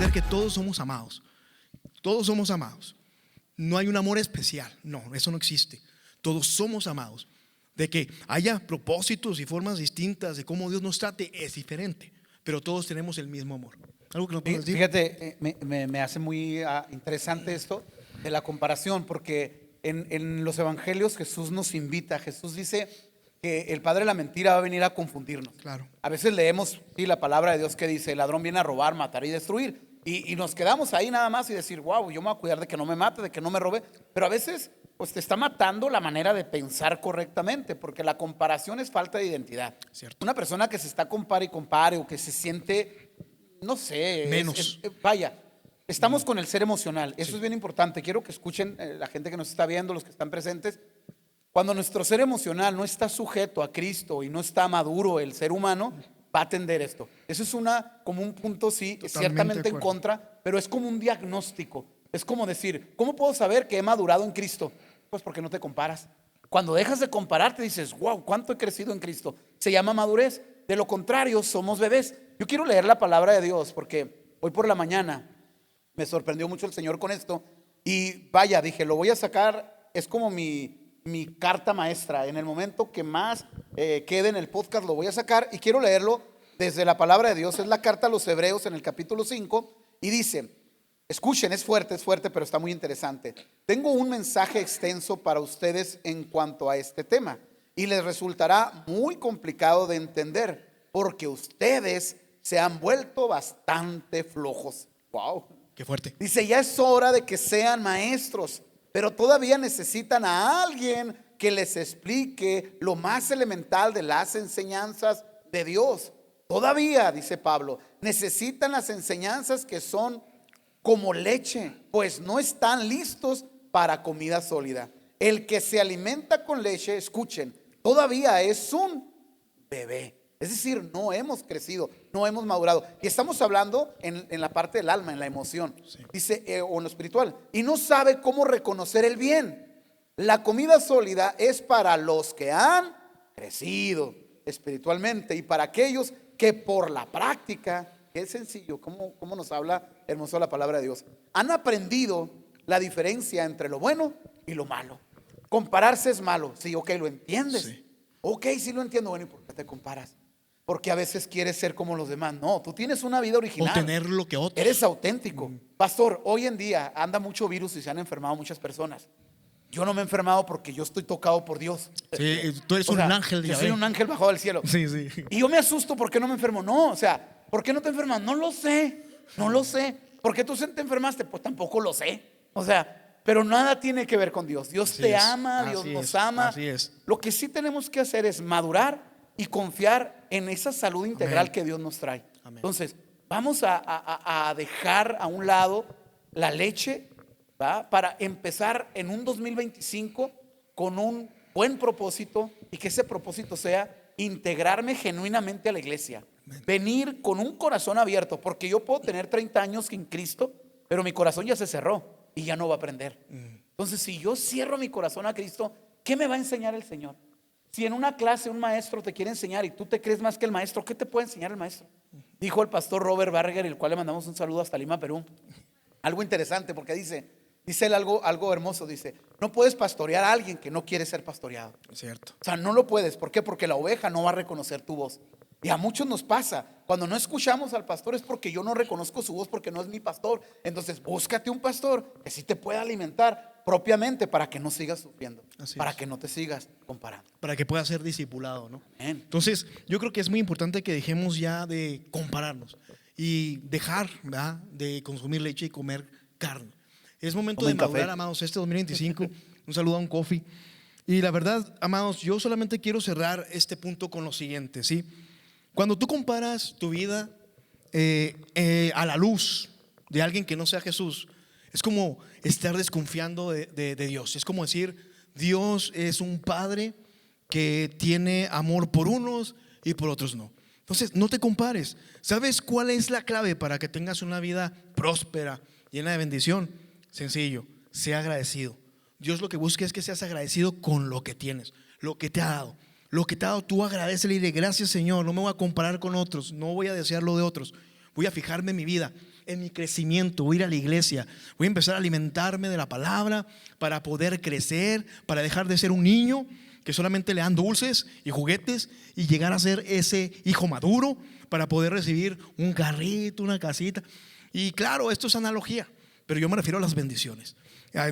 enseñar que todos somos amados. Todos somos amados. No hay un amor especial. No, eso no existe. Todos somos amados. De que haya propósitos y formas distintas de cómo Dios nos trate es diferente, pero todos tenemos el mismo amor. ¿Algo que nos puedas decir? Fíjate, me hace muy interesante esto de la comparación, porque en los evangelios Jesús nos invita. Jesús dice que el padre de la mentira va a venir a confundirnos. Claro. A veces leemos la palabra de Dios que dice: el ladrón viene a robar, matar y destruir. Y nos quedamos ahí nada más y decir: wow, yo me voy a cuidar de que no me mate, de que no me robe. Pero a veces pues te está matando la manera de pensar correctamente, porque la comparación es falta de identidad. Cierto. Una persona que se está compare y compare, o que se siente, no sé, menos. Vaya, estamos con el ser emocional. Eso es bien importante. Quiero que escuchen la gente que nos está viendo, los que están presentes. Cuando nuestro ser emocional no está sujeto a Cristo y no está maduro el ser humano, va a atender esto. Eso es como un punto, sí, Totalmente ciertamente en contra, pero es como un diagnóstico. Es como decir: ¿cómo puedo saber que he madurado en Cristo? Pues porque no te comparas. Cuando dejas de compararte dices: wow, cuánto he crecido en Cristo. Se llama madurez. De lo contrario, somos bebés. Yo quiero leer la palabra de Dios, porque hoy por la mañana me sorprendió mucho el Señor con esto. Y vaya, dije, lo voy a sacar. Es como mi carta maestra. En el momento que más quede en el podcast lo voy a sacar, y quiero leerlo desde la palabra de Dios. Es la carta a los Hebreos en el capítulo 5, y dice: escuchen, es fuerte, pero está muy interesante. Tengo un mensaje extenso para ustedes en cuanto a este tema, y les resultará muy complicado de entender, porque ustedes se han vuelto bastante flojos. Wow. Qué fuerte. Dice: ya es hora de que sean maestros, pero todavía necesitan a alguien que les explique lo más elemental de las enseñanzas de Dios. Todavía, dice Pablo, necesitan las enseñanzas que son como leche, pues no están listos para comida sólida. El que se alimenta con leche, escuchen, todavía es un bebé. Es decir, no hemos crecido, no hemos madurado. Y estamos hablando en la parte del alma, en la emoción. Sí. Dice, o en lo espiritual. Y no sabe cómo reconocer el bien. La comida sólida es para los que han crecido espiritualmente, y para aquellos que por la práctica, que es sencillo, ¿cómo nos habla hermoso la palabra de Dios? Han aprendido la diferencia entre lo bueno y lo malo. Compararse es malo. Sí, ok, ¿lo entiendes? Sí. Ok, sí lo entiendo. Bueno, ¿y por qué te comparas? Porque a veces quieres ser como los demás. No, tú tienes una vida original. O tener lo que otros. Eres auténtico. Pastor, hoy en día anda mucho virus y se han enfermado muchas personas. Yo no me he enfermado porque yo estoy tocado por Dios. Sí, tú eres un ángel. Yo soy un ángel bajado del cielo. Sí, sí. Y yo me asusto porque no me enfermo. No, o sea, ¿por qué no te enfermas? No lo sé. ¿Por qué tú te enfermaste? Pues tampoco lo sé. O sea, pero nada tiene que ver con Dios. Dios te ama, Dios nos ama. Así es. Lo que sí tenemos que hacer es madurar y confiar en esa salud integral que Dios nos trae. Amén. Entonces, vamos a dejar a un lado la leche, ¿va? Para empezar en un 2025 con un buen propósito, y que ese propósito sea integrarme genuinamente a la iglesia. Amén. Venir con un corazón abierto, porque yo puedo tener 30 años en Cristo, pero mi corazón ya se cerró y ya no va a aprender. Entonces, si yo cierro mi corazón a Cristo, ¿qué me va a enseñar el Señor? Si en una clase un maestro te quiere enseñar y tú te crees más que el maestro, ¿qué te puede enseñar el maestro? Dijo el pastor Robert Barger, el cual le mandamos un saludo hasta Lima, Perú. Algo interesante, porque dice él algo hermoso. Dice: no puedes pastorear a alguien que no quiere ser pastoreado. Cierto. O sea, no lo puedes. ¿Por qué? Porque la oveja no va a reconocer tu voz. Y a muchos nos pasa, cuando no escuchamos al pastor es porque yo no reconozco su voz, porque no es mi pastor. Entonces búscate un pastor que sí te pueda alimentar propiamente, para que no sigas sufriendo. Así para que no te sigas comparando, para que puedas ser discipulado, ¿no? Amén. Entonces yo creo que es muy importante que dejemos ya de compararnos y dejar, ¿verdad?, de consumir leche y comer carne. Es momento de madurar, amados, este 2025. Un saludo a un coffee. Y la verdad, amados, yo solamente quiero cerrar este punto con lo siguiente, ¿sí? Cuando tú comparas tu vida a la luz de alguien que no sea Jesús, es como estar desconfiando de Dios. Es como decir: Dios es un padre que tiene amor por unos y por otros no. Entonces, no te compares. ¿Sabes cuál es la clave para que tengas una vida próspera, llena de bendición? Sencillo: sea agradecido. Dios lo que busca es que seas agradecido con lo que tienes, lo que te ha dado. Lo que te ha dado, tú agradécele y dile: gracias, Señor, no me voy a comparar con otros, no voy a desear lo de otros, voy a fijarme en mi vida, en mi crecimiento, voy a ir a la iglesia, voy a empezar a alimentarme de la palabra para poder crecer, para dejar de ser un niño que solamente le dan dulces y juguetes y llegar a ser ese hijo maduro para poder recibir un carrito, una casita. Y claro, esto es analogía, pero yo me refiero a las bendiciones.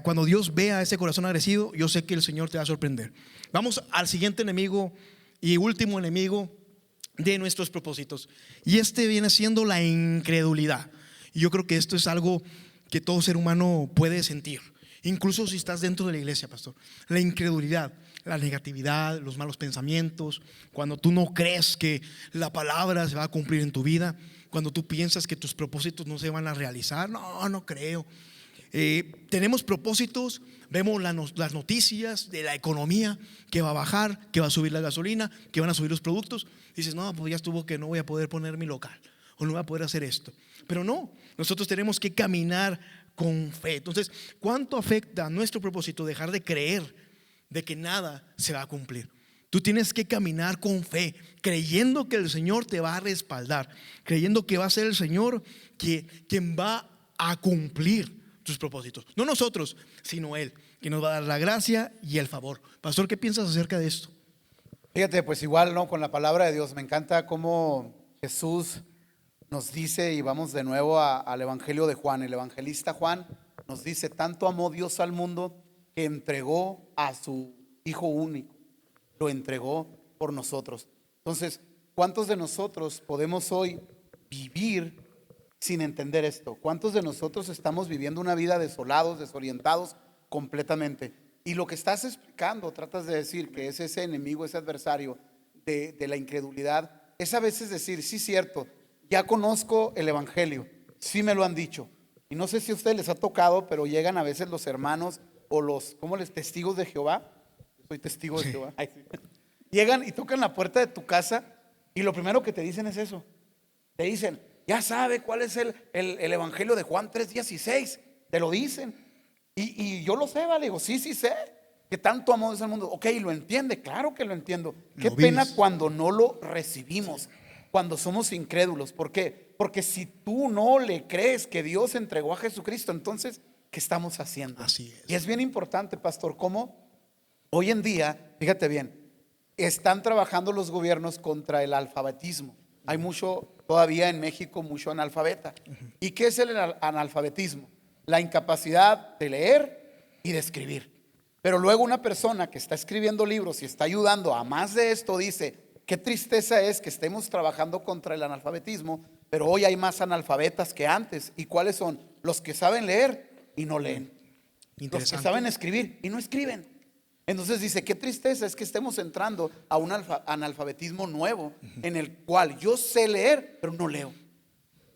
Cuando Dios vea ese corazón agradecido, yo sé que el Señor te va a sorprender. Vamos al siguiente enemigo y último enemigo de nuestros propósitos, y este viene siendo la incredulidad. Y yo creo que esto es algo que todo ser humano puede sentir, incluso si estás dentro de la iglesia, pastor. La incredulidad, la negatividad, los malos pensamientos, cuando tú no crees que la palabra se va a cumplir en tu vida, cuando tú piensas que tus propósitos no se van a realizar. No creo. Tenemos propósitos, vemos las noticias de la economía, que va a bajar, que va a subir la gasolina, que van a subir los productos. Dices, no, pues ya estuvo, que no voy a poder poner mi local, o no voy a poder hacer esto. Pero no, nosotros tenemos que caminar con fe. Entonces, ¿cuánto afecta a nuestro propósito dejar de creer de que nada se va a cumplir? Tú tienes que caminar con fe, creyendo que el Señor te va a respaldar, creyendo que va a ser el Señor quien va a cumplir tus propósitos. No nosotros, sino Él, que nos va a dar la gracia y el favor. Pastor, ¿qué piensas acerca de esto? Fíjate, pues igual, ¿no? Con la palabra de Dios, me encanta cómo Jesús nos dice, y vamos de nuevo al Evangelio de Juan. El evangelista Juan nos dice: tanto amó Dios al mundo que entregó a su Hijo único, lo entregó por nosotros. Entonces, ¿cuántos de nosotros podemos hoy vivir sin entender esto? ¿Cuántos de nosotros estamos viviendo una vida desolados, desorientados completamente? Y lo que estás explicando, tratas de decir que es ese enemigo, ese adversario de la incredulidad, es a veces decir, sí, cierto, ya conozco el evangelio, sí me lo han dicho. Y no sé si a ustedes les ha tocado, pero llegan a veces los hermanos o los, ¿cómo les? Testigos de Jehová. Soy testigo de Jehová. Ay, sí. Llegan y tocan la puerta de tu casa y lo primero que te dicen es eso. Te dicen, ya sabe cuál es el evangelio de Juan 3:16. Te lo dicen. Y yo lo sé, vale. Digo, sí sé. Que tanto amó Dios al mundo. Ok, lo entiende, claro que lo entiendo. Qué pena cuando no lo recibimos, cuando somos incrédulos. ¿Por qué? Porque si tú no le crees que Dios entregó a Jesucristo, entonces, ¿qué estamos haciendo? Así es. Y es bien importante, pastor, cómo hoy en día, fíjate bien, están trabajando los gobiernos contra el alfabetismo. Hay mucho, todavía en México, mucho analfabeta. ¿Y qué es el analfabetismo? La incapacidad de leer y de escribir. Pero luego una persona que está escribiendo libros y está ayudando a más de esto dice, qué tristeza es que estemos trabajando contra el analfabetismo, pero hoy hay más analfabetas que antes. ¿Y cuáles son? Los que saben leer y no leen. Los que saben escribir y no escriben. Entonces dice, qué tristeza es que estemos entrando a un analfabetismo nuevo, en el cual yo sé leer, pero no leo.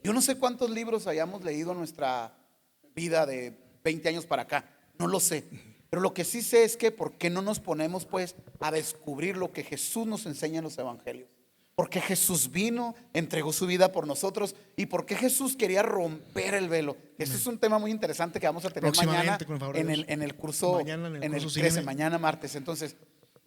Yo no sé cuántos libros hayamos leído en nuestra vida de 20 años para acá, no lo sé. Pero lo que sí sé es que ¿por qué no nos ponemos pues a descubrir lo que Jesús nos enseña en los evangelios? Porque Jesús vino, entregó su vida por nosotros, y porque Jesús quería romper el velo. Este es un tema muy interesante que vamos a tener mañana en el curso, mañana en el 13, mañana martes. Entonces,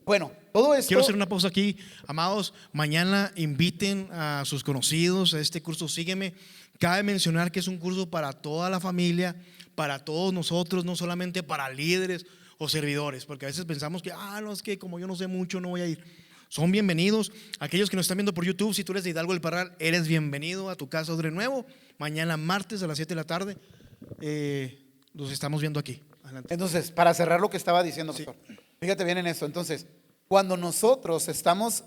bueno, todo esto. Quiero hacer una pausa aquí, amados. Mañana inviten a sus conocidos a este curso Sígueme. Cabe mencionar que es un curso para toda la familia, para todos nosotros, no solamente para líderes o servidores, porque a veces pensamos que, no, es que como yo no sé mucho, no voy a ir. Son bienvenidos. Aquellos que nos están viendo por YouTube, si tú eres de Hidalgo del Parral, eres bienvenido a tu casa de nuevo. Mañana martes a las 7 de la tarde los estamos viendo aquí. Adelante. Entonces, para cerrar lo que estaba diciendo, pastor, fíjate bien en esto. Entonces, cuando nosotros estamos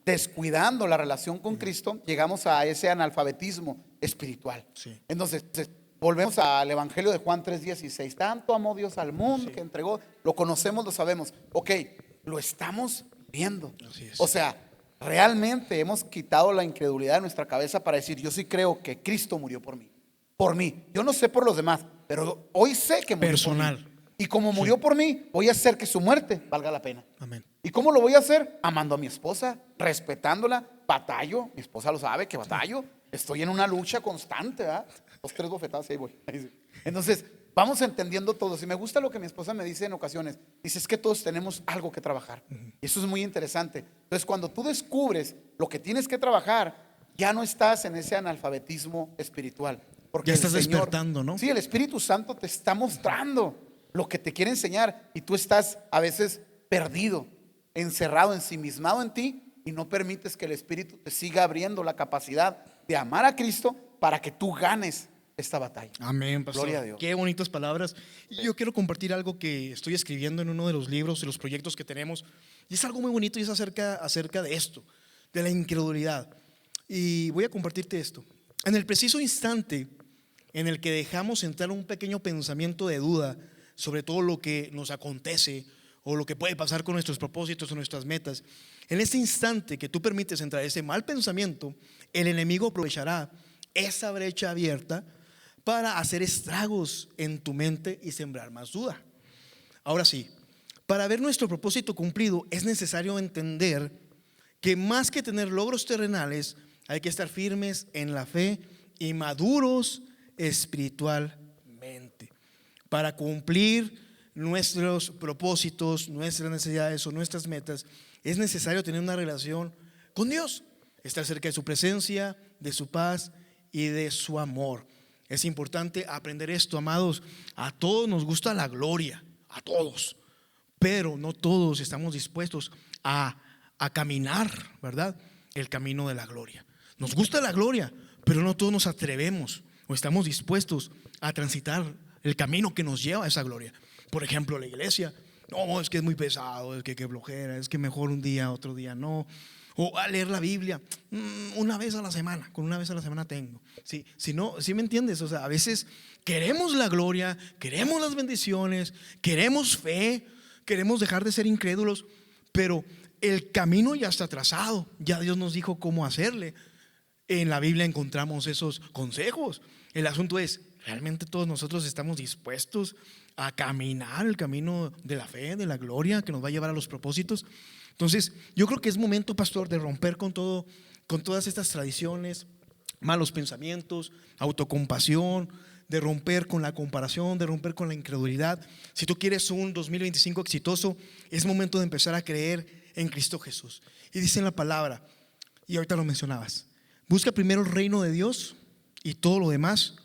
descuidando la relación con Cristo, llegamos a ese analfabetismo espiritual. Entonces, volvemos al Evangelio de Juan 3:16. Tanto amó Dios al mundo que entregó. Lo conocemos, lo sabemos. Ok, lo estamos viendo. O sea, realmente hemos quitado la incredulidad de nuestra cabeza para decir, yo sí creo que Cristo murió por mí. Por mí. Yo no sé por los demás, pero hoy sé que murió personal. Por mí. Y como murió por mí, voy a hacer que su muerte valga la pena. Amén. ¿Y cómo lo voy a hacer? Amando a mi esposa, respetándola, batallo. Mi esposa lo sabe que batallo. Estoy en una lucha constante, ¿verdad? 2, 3 bofetadas y ahí voy. Entonces, vamos entendiendo todo. Si me gusta lo que mi esposa me dice en ocasiones, dice, es que todos tenemos algo que trabajar. Y eso es muy interesante. Entonces, cuando tú descubres lo que tienes que trabajar, ya no estás en ese analfabetismo espiritual. Porque Ya el estás Señor, despertando, ¿no? sí, el Espíritu Santo te está mostrando lo que te quiere enseñar y tú estás a veces perdido, encerrado, ensimismado en ti y no permites que el Espíritu te siga abriendo la capacidad de amar a Cristo para que tú ganes esta batalla. Amén, pastor. Gloria a Dios. Qué bonitas palabras. Y yo quiero compartir algo que estoy escribiendo en uno de los libros, de los proyectos que tenemos. Y es algo muy bonito y es acerca de esto, de la incredulidad. Y voy a compartirte esto. En el preciso instante en el que dejamos entrar un pequeño pensamiento de duda sobre todo lo que nos acontece o lo que puede pasar con nuestros propósitos o nuestras metas, en este instante que tú permites entrar ese mal pensamiento, el enemigo aprovechará esa brecha abierta para hacer estragos en tu mente y sembrar más duda. Ahora sí, para ver nuestro propósito cumplido es necesario entender que más que tener logros terrenales, hay que estar firmes en la fe y maduros espiritualmente. Para cumplir nuestros propósitos, nuestras necesidades o nuestras metas, es necesario tener una relación con Dios, estar cerca de su presencia, de su paz y de su amor. Es importante aprender esto, amados. A todos nos gusta la gloria, a todos, pero no todos estamos dispuestos a caminar, ¿verdad? El camino de la gloria. Nos gusta la gloria, pero no todos nos atrevemos o estamos dispuestos a transitar el camino que nos lleva a esa gloria. Por ejemplo, la iglesia. No, es que es muy pesado, es que flojera, es que mejor un día, otro día no. O a leer la Biblia una vez a la semana, con una vez a la semana tengo. Sí, si no, ¿sí me entiendes? O sea, a veces queremos la gloria, queremos las bendiciones, queremos fe, queremos dejar de ser incrédulos, pero el camino ya está trazado, ya Dios nos dijo cómo hacerle. En la Biblia encontramos esos consejos. El asunto es, ¿realmente todos nosotros estamos dispuestos a caminar el camino de la fe, de la gloria que nos va a llevar a los propósitos? Entonces, yo creo que es momento, pastor, de romper con todas estas tradiciones, malos pensamientos, autocompasión, de romper con la comparación, de romper con la incredulidad. Si tú quieres un 2025 exitoso, es momento de empezar a creer en Cristo Jesús. Y dice en la palabra, y ahorita lo mencionabas, busca primero el reino de Dios y todo lo demás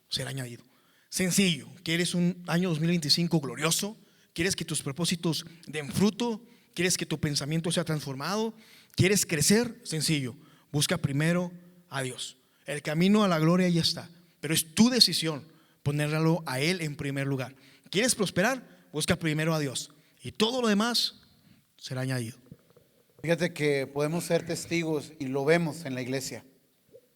será añadido. Sencillo. ¿Quieres un año 2025 glorioso? ¿Quieres que tus propósitos den fruto? ¿Quieres que tu pensamiento sea transformado? ¿Quieres crecer? Sencillo. Busca primero a Dios. El camino a la gloria ya está, pero es tu decisión ponerlo a Él en primer lugar. ¿Quieres prosperar? Busca primero a Dios y todo lo demás será añadido. Fíjate que podemos ser testigos y lo vemos en la iglesia.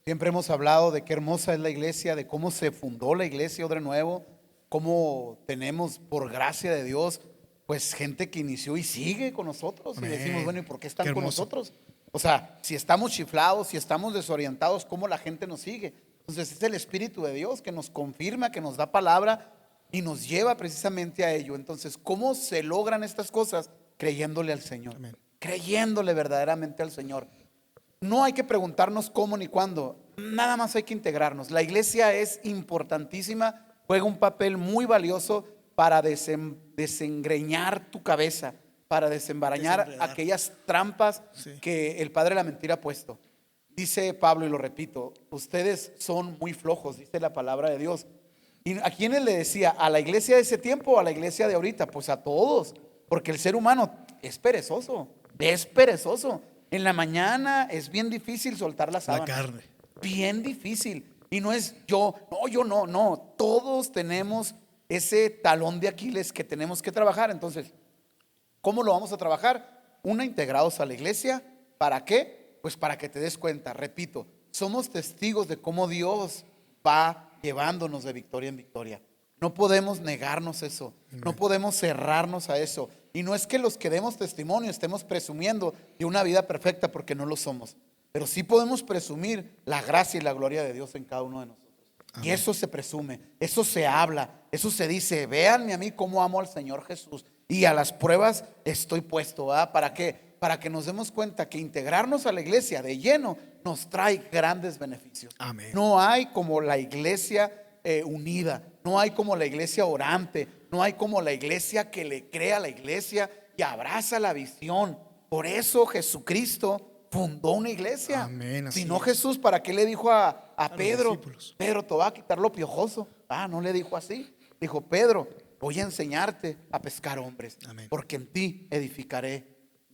Siempre hemos hablado de qué hermosa es la iglesia, de cómo se fundó la iglesia Odre Nuevo, cómo tenemos por gracia de Dios pues gente que inició y sigue con nosotros. Amén. Y decimos, bueno, ¿y por qué están Qué con hermoso. nosotros? O sea, si estamos chiflados, si estamos desorientados, ¿cómo la gente nos sigue? Entonces es el Espíritu de Dios que nos confirma, que nos da palabra y nos lleva precisamente a ello. Entonces, ¿cómo se logran estas cosas? Creyéndole al Señor. Amén. Creyéndole verdaderamente al Señor. No hay que preguntarnos cómo ni cuándo, nada más hay que integrarnos. La iglesia es importantísima, juega un papel muy valioso para desengreñar tu cabeza, para desembarañar Desenredar. aquellas trampas Sí. que el padre de la mentira ha puesto. Dice Pablo, y lo repito, ustedes son muy flojos, dice la palabra de Dios. ¿Y a quiénes le decía? ¿A la iglesia de ese tiempo o a la iglesia de ahorita? Pues a todos, porque el ser humano es perezoso, es perezoso. En la mañana es bien difícil soltar la sábana. La carne. Bien difícil. Y no es yo no. Todos tenemos ese talón de Aquiles que tenemos que trabajar. Entonces, ¿cómo lo vamos a trabajar? Integrados a la iglesia. ¿Para qué? Pues para que te des cuenta. Repito, somos testigos de cómo Dios va llevándonos de victoria en victoria. No podemos negarnos eso. No podemos cerrarnos a eso. Y no es que los que demos testimonio estemos presumiendo de una vida perfecta, porque no lo somos. Pero sí podemos presumir la gracia y la gloria de Dios en cada uno de nosotros. Amén. Y eso se presume, eso se habla, eso se dice. Véanme a mí cómo amo al Señor Jesús. Y a las pruebas estoy puesto. ¿Verdad? ¿Para qué? Para que nos demos cuenta que integrarnos a la iglesia de lleno nos trae grandes beneficios. Amén. No hay como la iglesia unida. No hay como la iglesia orante. No hay como la iglesia que le crea a la iglesia y abraza la visión. Por eso Jesucristo fundó una iglesia. Amén, así Si no, es. Jesús, ¿para qué le dijo a los Pedro? discípulos. Pedro, te va a quitar lo piojoso. No le dijo así. Dijo, Pedro, voy a enseñarte a pescar hombres, Amén. porque en ti edificaré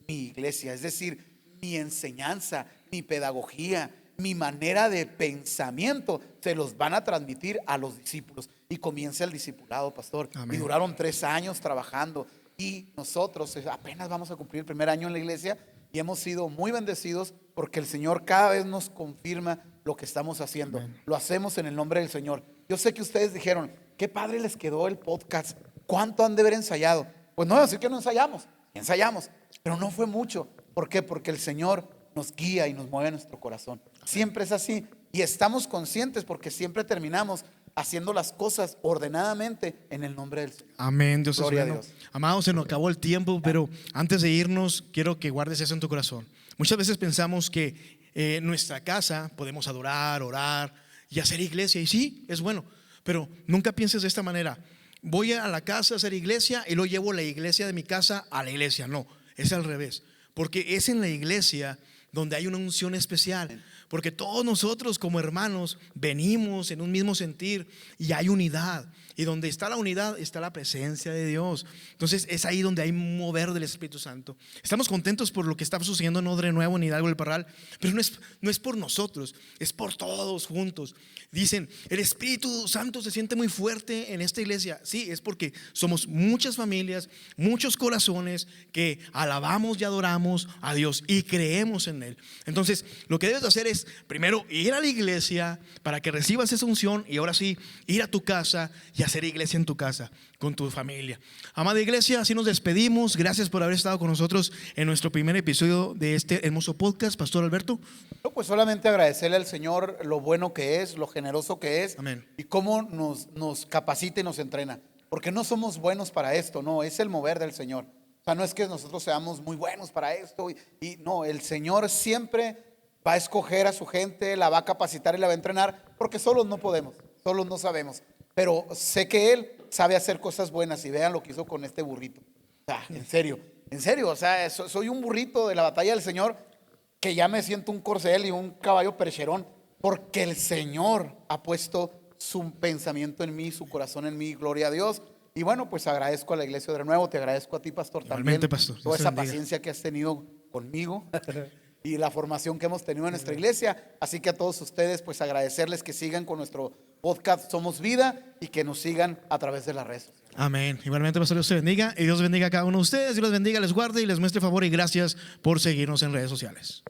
mi iglesia. Es decir, mi enseñanza, mi pedagogía, mi manera de pensamiento se los van a transmitir a los discípulos. Y comienza el discipulado, pastor. Amén. Y duraron 3 años trabajando. Y nosotros apenas vamos a cumplir el primer año en la iglesia y hemos sido muy bendecidos porque el Señor cada vez nos confirma lo que estamos haciendo. Amén. Lo hacemos en el nombre del Señor. Yo sé que ustedes dijeron, qué padre les quedó el podcast. ¿Cuánto han de haber ensayado? Pues no voy a decir que no ensayamos, pero no fue mucho. ¿Por qué? Porque el Señor nos guía y nos mueve nuestro corazón. Siempre es así. Y estamos conscientes porque siempre terminamos haciendo las cosas ordenadamente en el nombre del Señor. Amén, Dios es Gloria a bueno. Dios. Amados, se nos acabó el tiempo, pero antes de irnos, quiero que guardes eso en tu corazón. Muchas veces pensamos que en nuestra casa podemos adorar, orar y hacer iglesia. Y sí, es bueno, pero nunca pienses de esta manera. Voy a la casa a hacer iglesia y luego llevo la iglesia de mi casa a la iglesia. No, es al revés. Porque es en la iglesia donde hay una unción especial. Porque todos nosotros como hermanos venimos en un mismo sentir y hay unidad. Y donde está la unidad está la presencia de Dios. Entonces es ahí donde hay mover del Espíritu Santo. Estamos contentos por lo que está sucediendo en Odre Nuevo, en Hidalgo del Parral. Pero no es por nosotros, es por todos juntos. Dicen, el Espíritu Santo se siente muy fuerte en esta iglesia. Sí, es porque somos muchas familias, muchos corazones que alabamos y adoramos a Dios y creemos en Él. Entonces lo que debes hacer es primero ir a la iglesia para que recibas esa unción y ahora sí ir a tu casa y hacer iglesia en tu casa con tu familia. Amada iglesia, así nos despedimos. Gracias por haber estado con nosotros en nuestro primer episodio de este hermoso podcast, Pastor Alberto. No, pues solamente agradecerle al Señor lo bueno que es, lo generoso que es. Amén. Y cómo nos capacita y nos entrena. Porque no somos buenos para esto, no, es el mover del Señor. O sea, no es que nosotros seamos muy buenos para esto. Y no, el Señor siempre va a escoger a su gente, la va a capacitar y la va a entrenar, porque solos no podemos, solos no sabemos. Pero sé que Él sabe hacer cosas buenas y vean lo que hizo con este burrito. O sea, en serio, o sea, soy un burrito de la batalla del Señor que ya me siento un corcel y un caballo percherón, porque el Señor ha puesto su pensamiento en mí, su corazón en mí, gloria a Dios. Y bueno, pues agradezco a la iglesia de nuevo, te agradezco a ti, pastor, Igualmente, también, pastor. toda Dios esa bendiga. paciencia que has tenido conmigo y la formación que hemos tenido en nuestra iglesia. Así que a todos ustedes, pues agradecerles que sigan con nuestro podcast Somos Vida y que nos sigan a través de las redes sociales. Amén. Igualmente, pastor, Dios te bendiga y Dios bendiga a cada uno de ustedes. Dios los bendiga, les guarde y les muestre favor y gracias por seguirnos en redes sociales.